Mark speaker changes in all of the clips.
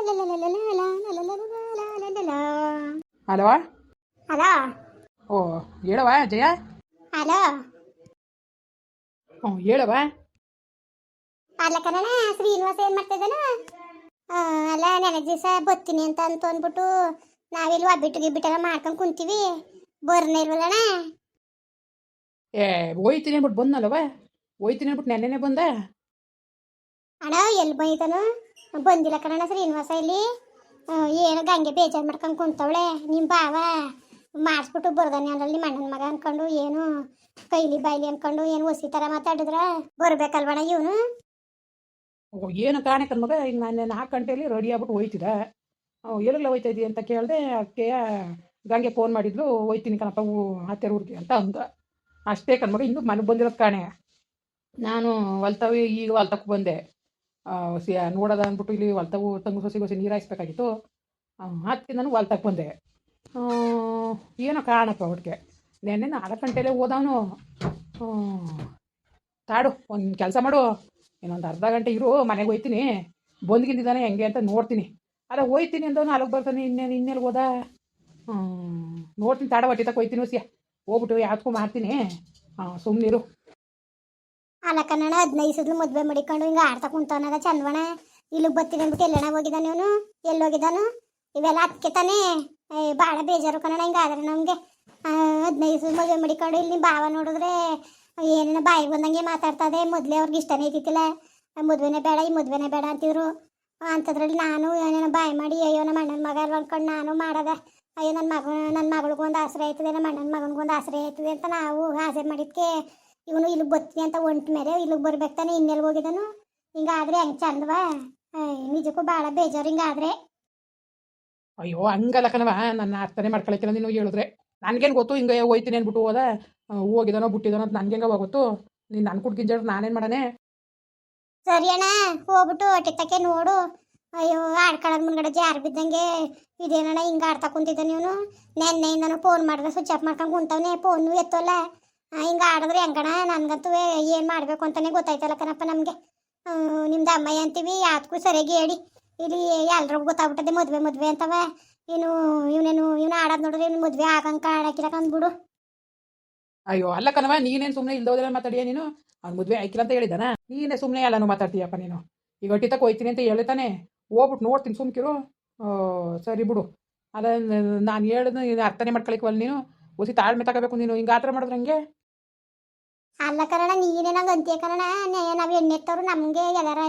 Speaker 1: Hello.
Speaker 2: Hello.
Speaker 1: ಓ ಹೇಳವ ಜಯ.
Speaker 2: Hello.
Speaker 1: ಹ್ಞೂ ಹೇಳವ.
Speaker 2: ಅಲ್ಲ ಕಣಣ್ಣ, ಶ್ರೀನಿವಾಸ ಏನ್ ಮಾಡ್ತಿದ್ದಾನ? ಅಲ್ಲ ನೆನೆ ದಿವಸ ಬರ್ತೀನಿ ಅಂತ ಅಂದ್ಬಿಟ್ಟು ನಾವೆಲ್ಲಿ ಒಬ್ಬಿಟ್ಟು ಗಿಬ್ಬಿಟ್ಟೆಲ್ಲ ಮಾಡ್ಕೊಂಡು ಕುಂತೀವಿ, ಬರ್ನೇ ಇಲ್ವಲ್ಲಣ್ಣ.
Speaker 1: ಏ ಹೋಯ್ತೀನಿ ಅಂದ್ಬಿಟ್ಟು ಬಂದಲ್ಲವ, ಹೋಯ್ತೀನಿ ಅಂದ್ಬಿಟ್ಟು ನೆನ್ನೆನೆ ಬಂದ.
Speaker 2: ಅಣ್ಣ ಎಲ್ಲಿ ಬೈತಾನು? ಬಂದಿಲ್ಲ ಕಣಣ್ಣ ಶ್ರೀನಿವಾಸ ಇಲ್ಲಿ. ಏನು ಗಂಗೆ ಬೇಜಾರು ಮಾಡ್ಕೊಂಡು ಕುಂತವಳೆ. ನಿಮ್ಮ ಬಾವ ಮಾಡಿಸ್ಬಿಟ್ಟು ಬರ್ದಾನೆ ಅದ್ರಲ್ಲಿ ನಿಮ್ಮ ಅಣ್ಣನ ಮಗ ಅನ್ಕೊಂಡು ಏನು ಕೈಲಿ ಬಾಯ್ಲಿ ಅನ್ಕೊಂಡು ಏನು ಹೊಸಿ ಥರ ಮಾತಾಡಿದ್ರ ಬರ್ಬೇಕಲ್ವಣ ಇವನು.
Speaker 1: ಓ ಏನು ಕಾಣೆ ಮಗ, ಈಗ ನಾನು 4 ಗಂಟೆಯಲ್ಲಿ ರೆಡಿ ಆಗ್ಬಿಟ್ಟು ಹೋಯ್ತಿದ್ದ. ಎಲ್ಲೆಲ್ಲ ಹೋಯ್ತಾ ಇದ್ದೀವಿ ಅಂತ ಕೇಳಿದೆ. ಅದಕ್ಕೆ ಗಂಗೆ ಫೋನ್ ಮಾಡಿದ್ಲು, ಹೋಯ್ತೀನಿ ಕಣಪ್ಪ ಅತ್ತೆರ ಊರಿಗೆ ಅಂತ ಅಂದ. ಅಷ್ಟೇ ಮಗ, ಇನ್ನೂ ಮನೆಗೆ ಬಂದಿರೋದು ಕಾಣೆ. ನಾನು ಹೊಲ್ತವೆ ಈಗ ಹೊಲ್ತಕ್ಕೆ ಬಂದೆ. ನೋಡೋದ ಅಂದ್ಬಿಟ್ಟು ಇಲ್ಲಿ ಹೊಲ್ತವು ತಂಗು ಸೊಸಿ ನೀರು ಹಾಯಿಸ್ಬೇಕಾಗಿತ್ತು. ಅದಕ್ಕೆ ನಾನು ಹೊಲ್ತಕ್ಕೆ ಬಂದೆ. ಏನೋ ಕಾಣಪ್ಪ ಒಟ್ಟಿಗೆ ನೆನ್ನೆ 4 ಗಂಟೆಲೇ ಹೋದವನು. ತಾಡು ಒಂದು ಕೆಲಸ ಮಾಡು, ಇನ್ನೊಂದು ಅರ್ಧ ಗಂಟೆ ಇರು, ಮನೆಗೆ ಹೋಯ್ತೀನಿ, ಬಂದ್ಗಿಂದಿದ್ದಾನೆ ಹೆಂಗೆ ಅಂತ ನೋಡ್ತೀನಿ. ಅಲ್ಲ ಹೋಯ್ತೀನಿ ಅಂದವನು ಅಲ್ಲಿಗೆ ಬರ್ತಾನೆ, ಇನ್ನೆಲ್ಲಿ ಹೋದ? ನೋಡ್ತೀನಿ ತಾಡ, ಹೊಟ್ಟೆ ತಕ್ಕ ಹೋಯ್ತೀನಿ ಹೊಸಿಯ, ಹೋಗ್ಬಿಟ್ಟು ಯಾವ್ದಕ್ಕೂ ಮಾಡ್ತೀನಿ. ಸುಮ್ಮನಿರು.
Speaker 2: ಅಲ್ಲ ಕನ್ನಡ 15 ಸದ್ಲು ಮದುವೆ ಮಾಡಿಕೊಂಡು ಹಿಂಗೆ ಆಡ್ತಾ ಕುಂತವನಾಗ ಚಂದವಣ. ಇಲ್ಲಿಗೆ ಬರ್ತೀನಿ ಅಂದ್ಬಿಟ್ಟು ಎಲ್ಲಣ್ಣ ಹೋಗಿದ್ದಾನೆ ಇವನು? ಎಲ್ಲಿ ಹೋಗಿದ್ದಾನು? ಇವೆಲ್ಲ ಅದಕ್ಕೆ ತಾನೇ ಭಾಳ ಬೇಜಾರು ಕನ್ನಡ. ಹಿಂಗಾದ್ರೆ ನಮಗೆ 15 ಸಲ ಮದುವೆ ಮಾಡಿಕೊಂಡು ಇಲ್ಲಿ ನಿಮ್ಮ ಭಾವ ನೋಡಿದ್ರೆ ಏನೇನೋ ಬಾಯಿಗೆ ಬಂದಂಗೆ ಮಾತಾಡ್ತದೆ. ಮೊದಲೇ ಅವ್ರಿಗೆ ಇಷ್ಟನೇ ಇದ್ದಿತ್ತಿಲ್ಲ, ಮದುವೆನೇ ಬೇಡ ಈ ಮದುವೆನೇ ಬೇಡ ಅಂತಿದ್ರು. ಅಂಥದ್ರಲ್ಲಿ ನಾನು ಏನೇನೋ ಬಾಯಿ ಮಾಡಿ ಅಯ್ಯೋ ನಮ್ಮ ಅಣ್ಣನ ಮಗ ಅಲ್ವ ಅಂದ್ಕೊಂಡು ನಾನು ಮಾಡೋದೆ. ಅಯ್ಯೋ ನನ್ನ ಮಗಳಿಗೊಂದು ಆಸರೆ ಆಯ್ತದೆ, ನಮ್ಮ ಅಣ್ಣನ ಮಗನಿಗೊಂದು ಆಸರೆ ಆಯ್ತದೆ ಅಂತ ನಾವು ಆಸೆ ಮಾಡಿದ್ಕೆ ಇವನು ಇಲ್ಲಿಗೆ ಬರ್ತೀನಿ ಅಂತ ಒಂಟ ಮೇಲೆ ಇಲ್ಲಿಗೆ ಬರ್ಬೇಕು ತಾನೆ. ಇನ್ನೆಲ್ಲಿ ಹೋಗಿದ್ದಾನು? ಹಿಂಗಾದ್ರೆ ಹೆಂಗೆ ಚಂದವಾ? ನಿಜಕ್ಕೂ ಭಾಳ ಬೇಜಾರು ಹಿಂಗಾದ್ರೆ.
Speaker 1: ಅಯ್ಯೋ ಹಂಗಲ್ಲ ಕಣವ, ನನ್ನ ಅರ್ಥನೇ ಮಾಡ್ಕೊಳಕ್ಕಿಲ್ಲ ನೀನು ಹೇಳಿದ್ರೆ. ನನಗೇನು ಗೊತ್ತು ಹಿಂಗೆ ಹೋಯ್ತೀನಿ ಅಂದ್ಬಿಟ್ಟು ಹೋದ, ಹೋಗಿದಾನೋ ಬಿಟ್ಟಿದಾನೋ ಅಂತ ನನಗೆ ಹೆಂಗ ಗೊತ್ತು? ನೀನು ನನ್ನ ಕುಡ್ಗಿಂಜಾಡ್ರೆ ನಾನೇನು ಮಾಡಾನೆ?
Speaker 2: ಸರಿ ಅಣ್ಣ, ಹೋಗ್ಬಿಟ್ಟು ಹೊಟ್ಟೆ ನೋಡು. ಅಯ್ಯೋ ಆಡ್ಕೊಳ್ಳೋದು ಮುಂದ್ಗಡೆ ಜಾರು ಬಿದ್ದಂಗೆ ಇದೇನಣ್ಣ ಹಿಂಗೆ ಆಡ್ತಾ ಕುಂತಿದ್ದಾನೆ ಇವನು. ನೆನ್ನೆಯಿಂದನೂ ಫೋನ್ ಮಾಡಿದ್ರೆ ಸ್ವಿಚ್ ಆಫ್ ಮಾಡ್ಕೊಂಡು ಕುಂತವನೇ, ಫೋನು ಎತ್ತೋಲ್ಲ. ಹಿಂಗೆ ಆಡಿದ್ರೆ ಹೆಂಗಣ? ನನಗಂತೂ ಏನು ಮಾಡಬೇಕು ಅಂತಲೇ ಗೊತ್ತಾಯ್ತಲ್ಲ ಕಣಪ್ಪ ನಮಗೆ. ನಿಮ್ದು ಅಮ್ಮಯ್ಯ ಅಂತೀವಿ, ಯಾವ್ದಕ್ಕೂ ಸರಿಯಾಗಿ ಹೇಳಿ. ಇಲ್ಲಿ ಎಲ್ರಿಗೂ ಗೊತ್ತಾಗ್ಬಿಟ್ಟದೆ ಮದುವೆ ಅಂತವ. ಇವನು ಆಡೋದು ನೋಡಿದ್ರೆ ಇವ್ನು ಮದುವೆ ಆಗಂಗೆ ಆಡಾಕಿಲ್ಲ ಕಂದ್ಬಿಡು.
Speaker 1: ಅಯ್ಯೋ ಅಲ್ಲ ಕಣವ, ನೀನೇನು ಸುಮ್ಮನೆ ಇಲ್ದೋದೆಲ್ಲ ಮಾತಾಡಿಯ ನೀನು? ಅವ್ನು ಮದುವೆ ಆಯ್ಕಿಲ್ಲ ಅಂತ ಹೇಳಿದಾನ? ನೀನೇ ಸುಮ್ಮನೆ ಎಲ್ಲನೂ ಮಾತಾಡ್ತೀಯಪ್ಪ ನೀನು. ಈಗ ಹೊಟ್ಟಿ ತಕ್ಕ ಹೋಯ್ತೀನಿ ಅಂತ ಹೇಳ್ತಾನೆ, ಹೋಗ್ಬಿಟ್ಟು ನೋಡ್ತೀನಿ ಸುಮ್ಕಿರು. ಸರಿ ಬಿಡು. ಅದ ನಾನು ಹೇಳಿದ್ ನೀನು ಅರ್ಥನೇ ಮಾಡ್ಕೊಳಿಕ್ವಲ್ಲ ನೀನು. ಹೊಸಿ ತಾಳ್ಮೆ ತಗೋಬೇಕು ನೀನು. ಹಿಂಗೆ ಆ ಥರ ಮಾಡಿದ್ರೆ ಹಂಗೆ
Speaker 2: ಅಲ್ಲ ಕನ್ನಡ, ನೀನೇ ನಂಗೆ ಅಂತೀಯ ಕನ್ನಡ. ನಾವು ಎಣ್ಣೆತ್ತವ್ರು ನಮಗೆ ಎಲ್ಲಾರ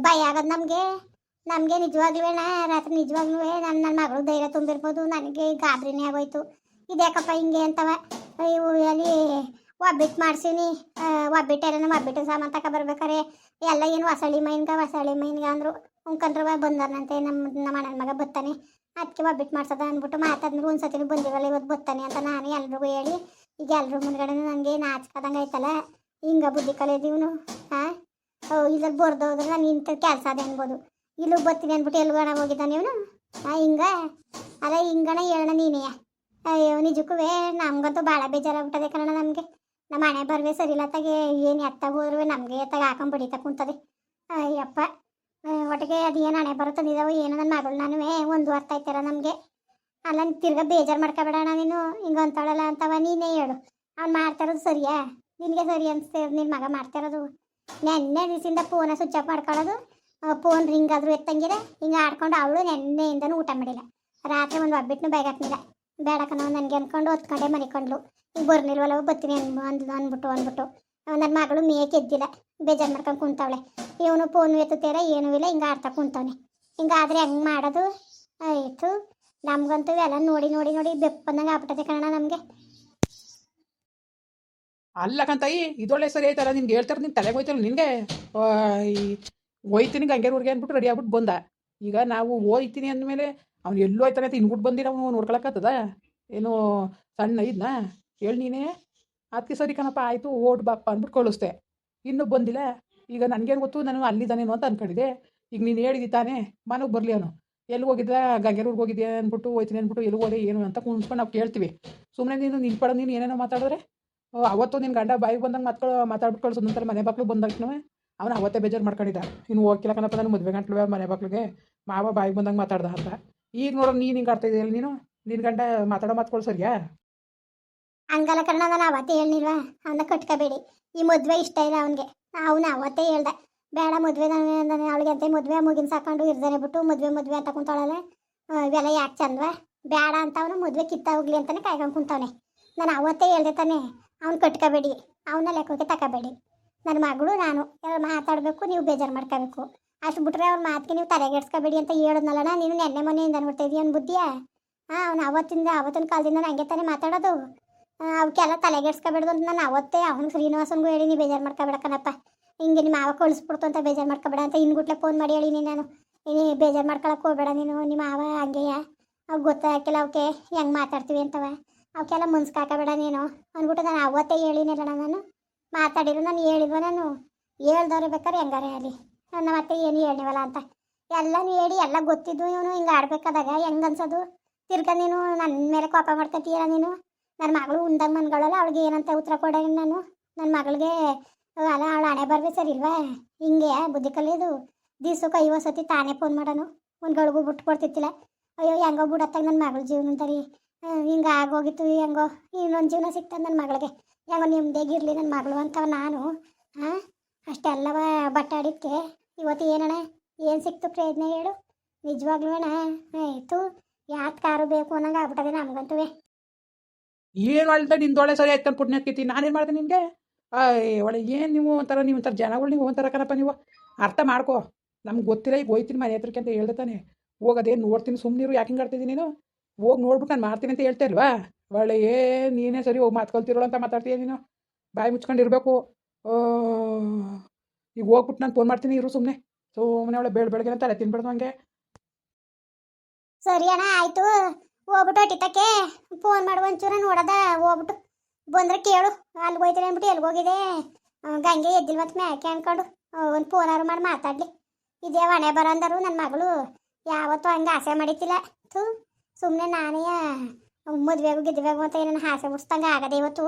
Speaker 2: ಭಯ ಆಗೋದು ನಮಗೆ ನಿಜವಾಗ್ಲೂ ಅಣ್ಣ. ರಾತ್ರಿ ನಿಜವಾಗ್ಲೂ ನನ್ನ ಮಗಳು ಧೈರ್ಯ ತುಂಬಿರ್ಬೋದು, ನನಗೆ ಗಾಬರಿನೇ ಆಗೋಯ್ತು. ಇದ್ಯಾಕಪ್ಪ ಹಿಂಗೆ ಅಂತವ. ಇವು ಅಲ್ಲಿ ಒಬ್ಬಿಟ್ಟು ಮಾಡ್ಸೀನಿ, ಒಬ್ಬಿಟ್ಟೆಲ್ಲ ಒಬ್ಬಿಟ್ಟು ಸಾಮಾನು ತಕ ಬರ್ಬೇಕಾರೆ ಎಲ್ಲ ಏನು ಹೊಸಳಿ ಮೈನ್ಗೆ ಅಂದರು. ಉಂಕಂದ್ರವ ಬಂದನಂತೆ ನಮ್ಮ ಅಣ್ಣನ ಮಗ ಬತ್ತಾನೆ, ಅದಕ್ಕೆ ಒಬ್ಬಿಟ್ಟು ಮಾಡ್ಸದ ಅಂದ್ಬಿಟ್ಟು ಮಾತಾದ್ಮೇಲೆ ಒಂದು ಸತಿನೂ ಬಂದಿರಲ್ಲ, ಇವತ್ತು ಬತ್ತಾನೆ ಅಂತ ನಾನು ಎಲ್ರಿಗೂ ಹೇಳಿ ಈಗ ಎಲ್ರ ಮುಂದ್ಗಡೆ ನನಗೆ ನಾಚ್ಕದಂಗೆ ಆಯ್ತಲ್ಲ. ಹಿಂಗೆ ಬುದ್ಧಿ ಕಲಿಯೋದಿವ್ನು. ಇದ್ರಲ್ಲಿ ಬರ್ದೋದ್ರೆ ನಾನು ಇಂಥ ಕೆಲಸ ಅದೇ ಅನ್ಬೋದು. ಇಲ್ಲಿಗೆ ಬರ್ತೀನಿ ಅಂದ್ಬಿಟ್ಟು ಎಲ್ಗಣ ಹೋಗಿದ್ದಾನೆ ಇವನು? ಹಿಂಗೆ ಅಲ್ಲ, ಹಿಂಗಣ ಹೇಳೋಣ ನೀನೇ. ಅಯ್ಯೋ ನಿಜಕ್ಕೂ ನಮ್ಗಂತೂ ಭಾಳ ಬೇಜಾರಾಗ್ಬಿಟ್ಟದೆ ಕಣ ನಮಗೆ. ನಮ್ಮ ಮನೆ ಬರ್ವೆ ಸರಿ ಇಲ್ಲತ್ತಾಗೆ ಏನು ಎತ್ತಾಗ ಹೋದ್ರೂ ನಮಗೆ ಎತ್ತಾಗ ಹಾಕೊಂಡು ಬಡಿತಾ ಕುಂತದೆ. ಅಯ್ಯಪ್ಪ, ಒಟ್ಟಿಗೆ ಅದು ಏನು ಹಣೆ ಬರುತ್ತದಿದ್ದಾವೆ ಏನೋ. ನನ್ನ ಮಗಳು ನಾನು ಒಂದು ಅರ್ಥ ಆಯ್ತಾರ ನಮಗೆ. ಅಲ್ಲ ತಿರ್ಗಾ ಬೇಜಾರು ಮಾಡ್ಕೊಬೇಡಣ ನೀನು. ಹಿಂಗೆ ಅಂತಾಳಲ್ಲ ಅಂತವ ನೀನೇ ಹೇಳು. ಅವ್ನು ಮಾಡ್ತಾರೋದು ಸರಿಯಾ? ನಿನಗೆ ಸರಿ ಅನಿಸ್ತೇವೆ ನಿನ್ನ ಮಗ ಮಾಡ್ತಾಯಿರೋದು? ನೆನ್ನೆ ದಿವಸದಿಂದ ಫೋನ ಸ್ವಿಚ್ ಆಫ್ ಮಾಡ್ಕೊಳ್ಳೋದು, ಫೋನ್ ರಿಂಗ್ ಆದರೂ ಎತ್ತಂಗಿದೆ. ಹಿಂಗೆ ಆಡ್ಕೊಂಡು ಅವಳು ನೆನ್ನೆಯಿಂದನೂ ಊಟ ಮಾಡಿಲ್ಲ. ರಾತ್ರಿ ಒಂದು ಒಬ್ಬಿಟ್ಟು ಬೈಕ್ ಹಾಕ್ನಿಲ್ಲ. ಬೇಡಕನೋ ನನಗೆ ಅಂದ್ಕೊಂಡು 10 ಗಂಟೆ ಮನಿಕೊಂಡ್ಲು. ಈಗ ಬರ್ನಿಲ್ವಲ್ಲ ಬರ್ತೀನಿ ಅಂದ್ಬಿಟ್ಟು ನನ್ನ ಮಗಳು ಮೇಕೆ ಎದ್ದಿಲ್ಲ, ಬೇಜಾರು ಮಾಡ್ಕೊಂಡು ಕುಂತವಳೆ. ಇವನು ಫೋನು ಎತ್ತುತ್ತೀರ ಏನೂ ಇಲ್ಲ, ಹಿಂಗೆ ಆಡ್ತಾ ಕುಂತವನೆ. ಹಿಂಗಾದ್ರೆ ಹೆಂಗೆ ಮಾಡೋದು? ಆಯಿತು, ನಮ್ಗಂತೂ ಎಲ್ಲ ನೋಡಿ ಬೆಪ್ಪಂದಂಗೆ ಆಗ್ಬಿಟ್ಟದೆ ಕಣ ನಮಗೆ.
Speaker 1: ಅಲ್ಲ ಕಂತಾಯಿ, ಇದೊಳ್ಳೆ ಸರಿ ಆಯ್ತಲ್ಲ ನಿನ್ಗೆ ಹೇಳ್ತಾರೆ. ನಿನ್ನ ತಲೆಗೆ ಹೋಯ್ತಲ್ಲ ನಿನಗೆ. ಹೋಯ್ತೀನಿ ಗಂಗೆರೂರಿಗೆ ಅಂದ್ಬಿಟ್ಟು ರೆಡಿ ಆಗ್ಬಿಟ್ಟು ಬಂದ. ಈಗ ನಾವು ಹೋಯ್ತೀನಿ ಅಂದಮೇಲೆ ಅವ್ನು ಎಲ್ಲೂ ಹೋಯ್ತಾನೆ ಅಂತ ಇನ್ಬಿಟ್ಟು ಬಂದಿರ ಅವನು ನೋಡ್ಕೊಳಕ್ಕತ್ತದ? ಏನು ಸಣ್ಣ ಇದನ್ನ ಹೇಳಿ ನೀನೇ. ಅದಕ್ಕೆ ಸರಿ ಕಣಪ್ಪ ಆಯಿತು ಓಡ್ ಬಾಪ್ಪ ಅಂದ್ಬಿಟ್ಟು ಕಳಿಸ್ದೆ. ಇನ್ನೂ ಬಂದಿಲ್ಲ. ಈಗ ನನಗೇನು ಗೊತ್ತು, ನಾನು ಅಲ್ಲಿದ್ದಾನೇನೋ ಅಂತ ಅಂದ್ಕೊಂಡಿದ್ದೆ. ಈಗ ನೀನು ಹೇಳಿದಿ ತಾನೇ ಮನೆಗೆ ಬರಲಿ ಅವನು. ಎಲ್ಲಿ ಹೋಗಿದ್ದ? ಗಂಗೆರೂರಿಗೆ ಹೋಗಿದ್ಯಾ ಅಂದ್ಬಿಟ್ಟು ಹೋಯ್ತೀನಿ ಅಂದ್ಬಿಟ್ಟು ಎಲ್ಲಿ ಹೋದೆ ಏನು ಅಂತ ಕುಣಿಸ್ಕೊಂಡು ನಾವು ಕೇಳ್ತೀವಿ. ಸುಮ್ಮನೆ ನೀನು ನಿನ್ನ ನೀನು ಏನೇನೋ ಮಾತಾಡಿದ್ರೆ ಅವತ್ತು ನಿನ್ನ ಗಂಡ ಬಾಯಿಗೆ ಬಂದಂಗೆ ಮಾತಾಡ್ಬಿಟ್ಟು ಕಳ್ಸೋದು ಅಂತಾರೆ. ಮನೆ ಬಾಕ್ಲು ಬಂದಾಗ ಅವನು ಅವತ್ತೇ ಬೇಜಾರು ಮಾಡ್ಕೊಂಡಿದ್ದ, ಇನ್ನು ಹೋಗಿಲ್ಲ ಕಣಪ್ಪ ನಾನು ಮದುವೆ ಗಂಟ್ಲು ಮನೆ ಮಕ್ಳಿಗೆ ಮಾವ ಬಾಯಿಗೆ ಬಂದಂಗೆ ಮಾತಾಡ್ದ ಅಂತ. ಈಗ ನೋಡೋ ನೀನು ಹಿಂಗೆ ಆಡ್ತಾ ಇದೆಯಲ್ಲ ನೀನು, ನಿನ್ನ ಗಂಡ ಮಾತಾಡೋ ಮಾತುಗಳು ಸರಿಯಾ?
Speaker 2: ಹಂಗಲ್ಲ ಕಣ, ನಾನು ಅವತ್ತೇ ಹೇಳಿಲ್ವಾ ಅವನ್ನ ಕಟ್ಕೋಬೇಡಿ, ಈ ಮದುವೆ ಇಷ್ಟ ಇಲ್ಲ ಅವನಿಗೆ. ಅವನು ಅವತ್ತೇ ಹೇಳ್ದೆ ಬೇಡ ಮದುವೆ, ಅವಳಿಗೆ ಅಂತ ಮದುವೆ ಮುಗಿನ ಸಾಕೊಂಡು ಇರ್ದಾನೆ ಬಿಟ್ಟು ಮದುವೆ ಅಂತ ಕುಂತಾಳಲ್ಲ, ಇವೆಲ್ಲ ಯಾಕೆ ಚಂದ್ವಾ ಬೇಡ ಅಂತ ಅವನು ಮದುವೆ ಕಿತ್ತ ಹೋಗ್ಲಿ ಅಂತಾನೆ ಕಾಯ್ಕೊಂಡು ಕುಂತವನೆ. ನಾನು ಅವತ್ತೇ ಹೇಳ್ದೆ ತಾನೆ ಅವ್ನು ಕಟ್ಕೋಬೇಡಿ, ಅವನ್ನ ಲೆಕ್ಕಕ್ಕೆ ತಗೋಬೇಡಿ. ನನ್ನ ಮಗಳು ನಾನು ಎಲ್ಲ ಮಾತಾಡಬೇಕು, ನೀವು ಬೇಜಾರು ಮಾಡ್ಕೋಬೇಕು ಅಷ್ಟು ಬಿಟ್ರೆ ಅವ್ರ ಮಾತಿಗೆ ನೀವು ತಲೆಗೆಡ್ಸ್ಕೋಬೇಡಿ ಅಂತ ಹೇಳಿದ್ನಲ್ಲ. ನೀನು ನೆನ್ನೆ ಮೊನ್ನೆಯಿಂದ ನೋಡ್ತಾ ಇದೀಯ ಅನ್ಬುದ್ಧಿಯಾ? ಅವ್ನು ಅವತ್ತಿನ ಕಾಲದಿಂದ ಹಂಗೆ ತಾನೇ ಮಾತಾಡೋದು. ಅವಕ್ಕೆಲ್ಲ ತಲೆಗೆಡ್ಸ್ಕೊಬೇಡ್ದು ಅಂತ ನಾನು ಅವತ್ತೇ ಅವನು ಶ್ರೀನಿವಾಸನ್ಗೂ ಹೇಳಿ ನೀವು ಬೇಜಾರು ಮಾಡ್ಕೋಬೇಡ ಕಣಪ್ಪ, ಹಿಂಗೆ ನಿಮ್ಮ ಮಾವ ಕಳಿಸ್ಬಿಡ್ತು ಅಂತ ಬೇಜಾರು ಮಾಡ್ಕೋಬೇಡ ಅಂತ ಇನ್ಗುಟ್ಲೆ ಫೋನ್ ಮಾಡಿ ಹೇಳೀನಿ ನಾನು. ನೀನು ಬೇಜಾರು ಮಾಡ್ಕೊಳಕ್ಕೆ ಹೋಗ್ಬೇಡ ನೀನು, ನಿಮ್ಮ ಮಾವ ಹಂಗೆಯ ಅವು ಗೊತ್ತಾಗಿಲ್ಲ ಅವಕ್ಕೆ ಹೆಂಗೆ ಮಾತಾಡ್ತೀವಿ ಅಂತವ, ಅವಕ್ಕೆಲ್ಲ ಮುನ್ಸ್ಗೆ ಹಾಕಬೇಡ ನೀನು ಅಂದ್ಬಿಟ್ಟು ನಾನು ಅವತ್ತೇ ಹೇಳಿನಿಲ್ಲ ನಾನು. ಮಾತಾಡಿರು ನಾನು ಹೇಳಿಲ್ವ, ನಾನು ಹೇಳ್ದವ್ರೆ ಬೇಕಾದ್ರೆ ಹೆಂಗಾರೆ ಅಲ್ಲಿ ನನ್ನ ಮತ್ತೆ ಏನು ಹೇಳಿವಲ್ಲ ಅಂತ ಎಲ್ಲನೂ ಹೇಳಿ ಎಲ್ಲ ಗೊತ್ತಿದ್ದು. ಇವನು ಹಿಂಗೆ ಆಡ್ಬೇಕಾದಾಗ ಹೆಂಗೆ ಅನ್ಸೋದು? ತಿರ್ಗ ನೀನು ನನ್ನ ಮೇಲೆ ಕೋಪ ಮಾಡ್ಕೊತೀಯ ನೀನು. ನನ್ನ ಮಗಳು ಉಂದಾಗ ಮನ್ಗಳಲ್ಲ, ಅವಳಿಗೆ ಏನಂತ ಉತ್ತರ ಕೊಡ ನಾನು? ನನ್ನ ಮಗಳಿಗೆ ಅಲ್ಲ ಅವಳು ಹಣೆ ಬರ್ಬೇ ಸರಿ ಇಲ್ವಾ? ಹಿಂಗೆ ಬುದ್ಧಿ ಕಲಿಯೋದು. ದಿವ್ಸಕ್ಕೆ 50 ಸತಿ ತಾನೇ ಫೋನ್ ಮಾಡೋನು, ಒಂದು ಗಳಿಗೂ ಬಿಟ್ಟು ಕೊಡ್ತಿತ್ತಿಲ್ಲ. ಅಯ್ಯೋ ಹೆಂಗೋ ಬಿಡತ್ತಾಗ ನನ್ನ ಮಗಳ ಜೀವನದಲ್ಲಿ ಹಿಂಗೆ ಆಗೋಗಿತ್ತು, ಹೆಂಗೋ ಇನ್ನೊಂದು ಜೀವನ ಸಿಗ್ತದೆ ನನ್ನ ಮಗಳಿಗೆ, ಹೆಂಗೋ ನಿಮ್ದೇಗಿರಲಿ ನನ್ನ ಮಗಳು ಅಂತವ ನಾನು. ಹಾಂ ಅಷ್ಟೆಲ್ಲವ ಬಟ್ಟಾಡಿದ್ಕೆ ಇವತ್ತು ಏನಣ್ಣ ಏನು ಸಿಕ್ತು ಪ್ರಯತ್ನ ಹೇಳು? ನಿಜವಾಗ್ಲೂ ಅಣ್ಣ ಆಯಿತು ಯಾಕೆ ಕಾರು ಬೇಕು ಅನ್ನಂಗೆ ಆಗ್ಬಿಟ್ಟದೆ ನಮಗಂತೂ.
Speaker 1: ಏನು ಅಳ್ದ ನಿಂದೊಳೆ ಸರಿ ಆಯ್ತು ಪುಣ್ಯಕ್ಕೈತಿ, ನಾನೇನು ಮಾಡಿದೆ ನಿನಗೆ? ಒಳ್ಳೆ ಏನು ನೀವು ಒಂಥರ ಜನಗಳು ನೀವು ಒಂಥರ ಕಣಪ್ಪ ನೀವು, ಅರ್ಥ ಮಾಡ್ಕೋ. ನಮ್ಗೆ ಗೊತ್ತಿಲ್ಲ, ಈಗ ಹೋಯ್ತೀನಿ ಮನೆ ಹತ್ರಕ್ಕೆ ಅಂತ ಹೇಳ್ದೆ ತಾನೆ, ಹೋಗೋದೇನು ನೋಡ್ತೀನಿ ಸುಮ್ಮನಿರು, ಯಾಕೆ ಹಿಂಗೆ ಆಡ್ತಿದ್ದೀನಿ ನೀನು? ಹೋಗಿ ನೋಡ್ಬಿಟ್ಟು ನಾನು ಮಾಡ್ತೀನಿ ಅಂತ ಹೇಳ್ತಾ ಇಲ್ವಾ? ಒಳ್ಳೆ ನೀನೇ ಸರಿ ಹೋಗಿ ಮಾತ್ಕೊಳ್ತಿರೋಳು ಅಂತ ಮಾತಾಡ್ತೀಯ ನೀನು, ಬಾಯಿ ಮುಚ್ಕೊಂಡಿರ್ಬೇಕು. ಈಗ ಹೋಗ್ಬಿಟ್ಟು ನಾನು ಫೋನ್ ಮಾಡ್ತೀನಿ ಇರು ಸುಮ್ಮನೆ ಒಳ್ಳೆ ಬೆಳಗ್ಗೆ ಅಂತ ತಲೆ ತಿನ್ಬಿಡ್ದು ಹಂಗೆ.
Speaker 2: ಸರಿ ಅಣ್ಣ ಆಯಿತು, ಹೋಗ್ಬಿಟ್ಟು ಅಟಿತಕ್ಕೆ ಫೋನ್ ಮಾಡು ಒಂಚೂರು ನೋಡೋದ, ಹೋಗ್ಬಿಟ್ಟು ಬಂದರೆ ಕೇಳು ಅಲ್ಲಿಗೆ ಹೋಯ್ತೀನಿ ಅಂದ್ಬಿಟ್ಟು ಎಲ್ಗೋಗಿದೆ ಗಂಗೆ ಎದ್ದಿಲ್ ಮತ್ತು ಮ್ಯಾಕೆ ಅನ್ಕೊಂಡು ಒಂದು ಫೋನಾರು ಮಾಡಿ ಮಾತಾಡಲಿ. ಇದೇ ಹೊಣೆ ಬರೋಂದರು ನನ್ನ ಮಗಳು ಯಾವತ್ತೂ ಹಂಗೆ ಆಸೆ ಮಾಡಿತ್ತಿಲ್ಲ. ಸುಮ್ಮನೆ ನಾನೇ ಮದುವೆಗೂ ಗಿದ್ವೆಗೂ ಅಂತ ಏನನ್ನ ಆಸೆ ಮುಡ್ಸ್ದಂಗೆ ಆಗದೆ. ಇವತ್ತು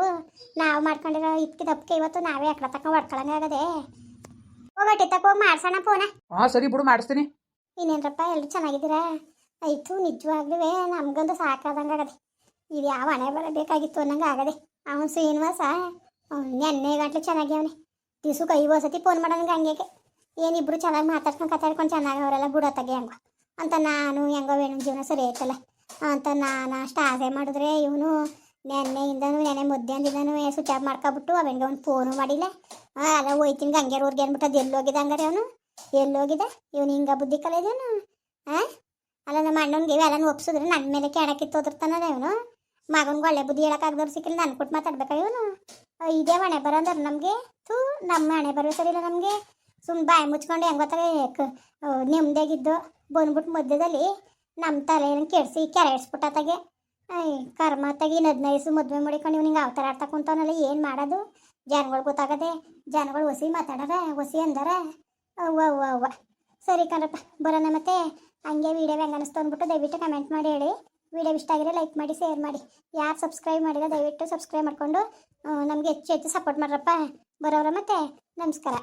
Speaker 2: ನಾವು ಮಾಡ್ಕೊಂಡಿರೋ ಇದಕ್ಕೆ ತಪ್ಪಿಗೆ ಇವತ್ತು ನಾವೇ ಅಕ್ಕಡ ತಕ್ಕ ಹೊಡ್ಕೊಳಂಗೆ ಆಗದೆ. ಹೋಗಟ್ಟಿ ತಕ್ಕ ಹೋಗಿ ಮಾಡ್ಸೋಣ ಫೋನ.
Speaker 1: ಹಾಂ ಸರಿ ಬಿಡು, ಮಾಡಿಸ್ತೀನಿ.
Speaker 2: ಇನ್ನೇನಪ್ಪ ಎಲ್ಲರೂ ಚೆನ್ನಾಗಿದ್ದೀರಾ? ಆಯಿತು ನಿಜವಾಗ್ಲೂ ನಮ್ಗಂದು ಸಾಕಾದಂಗೆ ಆಗದೆ. ಇದು ಯಾವ ಹಣೆ ಬರಬೇಕಾಗಿತ್ತು ಅನ್ನಂಗೆ ಆಗದೆ. ಅವನು ಶ್ರೀನಿವಾಸ ನೆನ್ನೆ ಗಂಟ್ಲು ಚೆನ್ನಾಗಿ ಅವನೇ, ದಿವ್ಸಕ್ಕೆ 50 ಸತಿ ಫೋನ್ ಮಾಡೋಂಗೆ ಹಂಗೆ ಏನಿಬ್ರು ಚೆನ್ನಾಗಿ ಮಾತಾಡ್ಕೊಂಡು ಚೆನ್ನಾಗಿ ಅವರೆಲ್ಲ ಬಿಡೋತ್ತಾಗೆ ಹೆಂಗೋ ಅಂತ ನಾನು ಹೆಂಗೋ ವೇಣು ಜೀವನ ಸರಿ ಆಯ್ತಲ್ಲ ಅಂತ ನಾನು ಅಷ್ಟು ಆಸೆ ಮಾಡಿದ್ರೆ ಇವನು ನೆನ್ನೆ ಮಧ್ಯಾಹ್ನದಿಂದನೂ ಸ್ವಿಚ್ ಆಫ್ ಮಾಡ್ಕೊಬಿಟ್ಟು ಅವನಿಗೆ ಒಂದು ಫೋನು ಮಾಡಿಲ್ಲ. ಅಲ್ಲ ಹೋಯ್ತೀನಿ ಗಂಗೆರ್ ಊರಿಗೆ ಅಂದ್ಬಿಟ್ಟು ಅದು ಎಲ್ಲೋಗಿದೆ ಹಂಗಾರೆ ಅವನು ಎಲ್ಲೋಗಿದೆ ಇವನು ಹಿಂಗೆ ಬುದ್ಧಿ ಕಲಿಯೋದೇನು? ಅಲ್ಲ ನಮ್ಮ ಅಣ್ಣನಿಗೆ ಇವೆಲ್ಲ ಒಪ್ಸಿದ್ರೆ ನನ್ನ ಮೇಲೆ ಕೆಣಕಿತ್ತು ಹೋದಿರ್ತಾನದ ಇವನು. ಮಗನಿಗೆ ಒಳ್ಳೆ ಬುದ್ಧಿ ಹೇಳೋಕ್ಕಾಗ್ದವ್ರು ಸಿಕ್ಕಿಲ್ಲ, ನನ್ನ ಕೊಟ್ಟು ಮಾತಾಡ್ಬೇಕಾ ಇವನು? ಇದೇ ಹಣೆ ಬರೋಂದ್ರೆ ನಮಗೆ ನಮ್ಮ ಹಣೆ ಬರೋ ಸರಿಯಿಲ್ಲ ನಮಗೆ. ಸುಮ್ಮನೆ ಬಾಯಿ ಮುಚ್ಕೊಂಡು ಹೆಂಗೆ ಗೊತ್ತಾಗ ನೆಮ್ಮದಿಯಾಗಿದ್ದು ಬಂದ್ಬಿಟ್ಟು ಮಧ್ಯದಲ್ಲಿ ನಮ್ಮ ತಲೆ ಕೆಡಿಸಿ ಕೆರೆ ಇಡ್ಸ್ಬಿಟ್ಟತ್ತಾಗೆ ಕರ್ಮತ್ತಾಗಿ 15 ಮದುವೆ ಮಾಡಿಕೊಂಡು ಇವ್ನಿಗೆ ಅವತಾರ ಆಡ್ತಾ ಕುಂತವನಲ್ಲ. ಏನು ಮಾಡೋದು? ಜನಗಳು ಗೊತ್ತಾಗದೆ, ಜನಗಳು ಹೊಸಿ ಮಾತಾಡಾರ, ಹೊಸಿ ಅಂದಾರ. ಅವ್ವ ಸರಿ ಕಣಪ್ಪ ಬರೋಣ. ಮತ್ತೆ ಹಂಗೆ ವೀಡಿಯೋ ಹೆಂಗೆ ಅನ್ನಿಸ್ತು ಅಂದ್ಬಿಟ್ಟು ದಯವಿಟ್ಟು ಕಮೆಂಟ್ ಮಾಡಿ ಹೇಳಿ. ವೀಡಿಯೋ ಇಷ್ಟ ಆಗಿದ್ರೆ ಲೈಕ್ ಮಾಡಿ ಶೇರ್ ಮಾಡಿ. ಯಾರು ಸಬ್ಸ್ಕ್ರೈಬ್ ಮಾಡಿಲ್ಲ ದಯವಿಟ್ಟು ಸಬ್ಸ್ಕ್ರೈಬ್ ಮಾಡಿಕೊಂಡು ನಮಗೆ ಹೆಚ್ಚು ಸಪೋರ್ಟ್ ಮಾಡ್ರಪ್ಪ. ಬರೋರ ಮತ್ತೆ ನಮಸ್ಕಾರ.